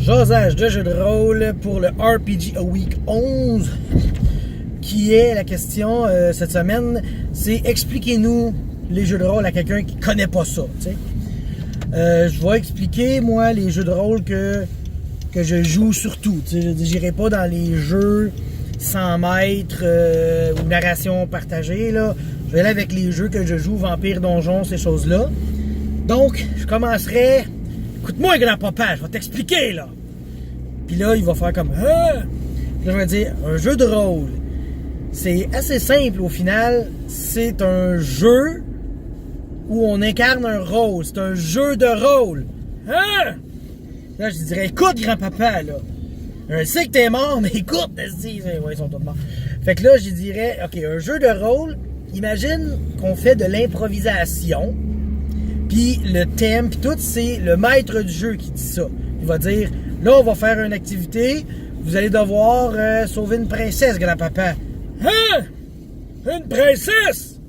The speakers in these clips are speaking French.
Jasage de jeu de rôle pour le RPG A Week 11, qui est la question cette semaine, c'est expliquez-nous les jeux de rôle à quelqu'un qui connaît pas ça. Je vais expliquer moi les jeux de rôle que je joue surtout. Je n'irai pas dans les jeux 100 mètres ou narration partagée. Là. Je vais aller avec les jeux que je joue, Vampire, Donjon, ces choses-là. Donc, je commencerai. Écoute-moi, grand-papa, je vais t'expliquer, là. Puis là, il va faire comme ah! Puis là, je vais dire, un jeu de rôle. C'est assez simple au final. C'est un jeu où on incarne un rôle. C'est un jeu de rôle. Hein? Là, je dirais, écoute, grand-papa, là. Je sais que t'es mort, mais écoute, ouais, ils sont tous morts. Fait que là, je dirais, OK, un jeu de rôle, imagine qu'on fait de l'improvisation. Puis le thème, puis tout, c'est le maître du jeu qui dit ça. Il va dire, là, on va faire une activité, vous allez devoir sauver une princesse, grand-papa. Hein? Une princesse?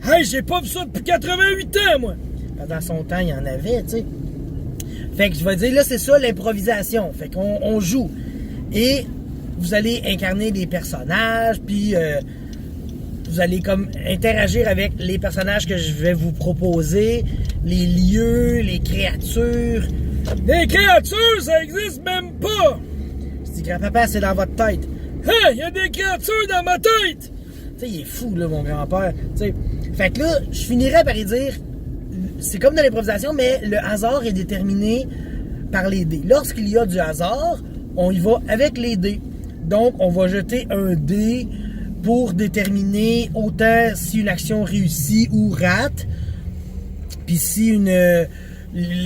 Hey, j'ai pas vu ça depuis 88 ans, moi! Dans son temps, il y en avait, tu sais. Fait que je vais dire, là, c'est ça, l'improvisation. Fait qu'on joue. Et vous allez incarner des personnages, puis vous allez comme interagir avec les personnages que je vais vous proposer, les lieux, les créatures. Des créatures, ça existe même pas! Je dis, grand-papa, c'est dans votre tête. Hein, il y a des créatures dans ma tête! Tu sais, il est fou, là, mon grand-père. Tu sais. Fait que là, je finirais par y dire, c'est comme dans l'improvisation, mais le hasard est déterminé par les dés. Lorsqu'il y a du hasard, on y va avec les dés. Donc, on va jeter un dé pour déterminer autant si une action réussit ou rate. Puis si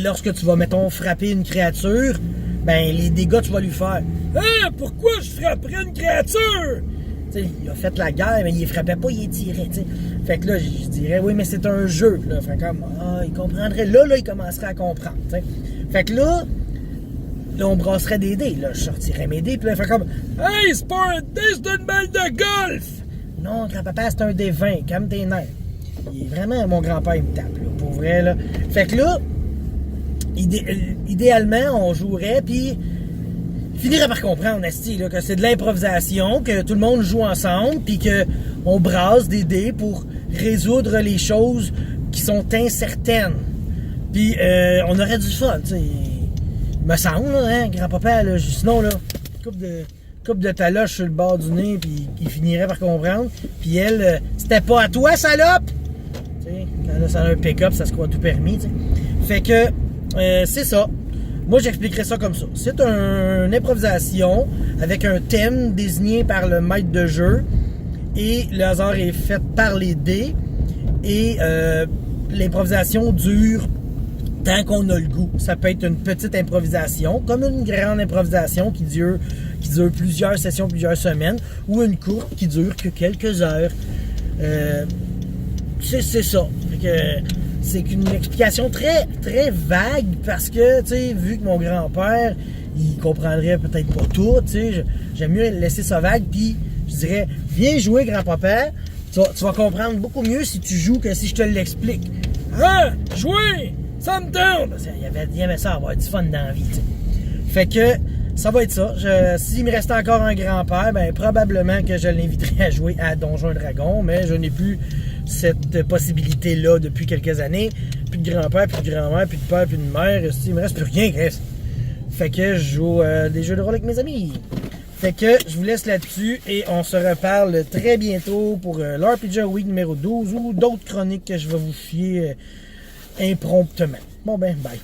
lorsque tu vas, mettons, frapper une créature, ben les dégâts tu vas lui faire. Hein, pourquoi je frapperais une créature? T'sais, il a fait la guerre, mais il les frappait pas, il les tirait. T'sais. Fait que là, je dirais, oui, mais c'est un jeu. Là. Fait comme, il comprendrait. Là, il commencerait à comprendre. T'sais. Fait que là, on brasserait des dés. Là, je sortirais mes dés, puis là, il fait comme, hey, c'est pas un dé, c'est une balle de golf! Non, grand-papa, c'est un dé 20, calme tes nerfs. Il est vraiment, mon grand-père, il me tape, là, pour vrai, là. Fait que là, idéalement, on jouerait, puis finirait par comprendre, esti, là, que c'est de l'improvisation, que tout le monde joue ensemble, puis qu'on brasse des dés pour résoudre les choses qui sont incertaines. Puis on aurait du fun, tu sais. Il me semble, là, hein, grand-papa, là, sinon, là, coupe de taloche sur le bord du nez, puis il finirait par comprendre. Puis elle, c'était pas à toi, salope! Tu sais, quand ça a un pick-up, ça se croit tout permis, tu sais. Fait que, c'est ça. Moi, j'expliquerais ça comme ça. C'est une improvisation avec un thème désigné par le maître de jeu et le hasard est fait par les dés et l'improvisation dure tant qu'on a le goût. Ça peut être une petite improvisation, comme une grande improvisation qui dure plusieurs sessions, plusieurs semaines, ou une courte qui dure que quelques heures. C'est ça. Fait que c'est une explication très, très vague parce que, tu sais, vu que mon grand-père, il comprendrait peut-être pas tout, tu sais, j'aime mieux laisser ça vague, puis je dirais, viens jouer, grand-papa, tu vas comprendre beaucoup mieux si tu joues que si je te l'explique. Ah, jouer! Ça me tente! Il aimait ça, avoir du fun dans la vie, tu sais. Fait que, ça va être ça. S'il me restait encore un grand-père, ben probablement que je l'inviterais à jouer à Donjons et Dragons, mais je n'ai plus cette possibilité-là depuis quelques années. Plus de grand-père, plus de grand-mère, plus de père, plus de mère. Il me reste plus rien, Chris. Fait que je joue des jeux de rôle avec mes amis. Fait que je vous laisse là-dessus et on se reparle très bientôt pour l'RPG Week numéro 12 ou d'autres chroniques que je vais vous fier impromptement. Bon ben, bye.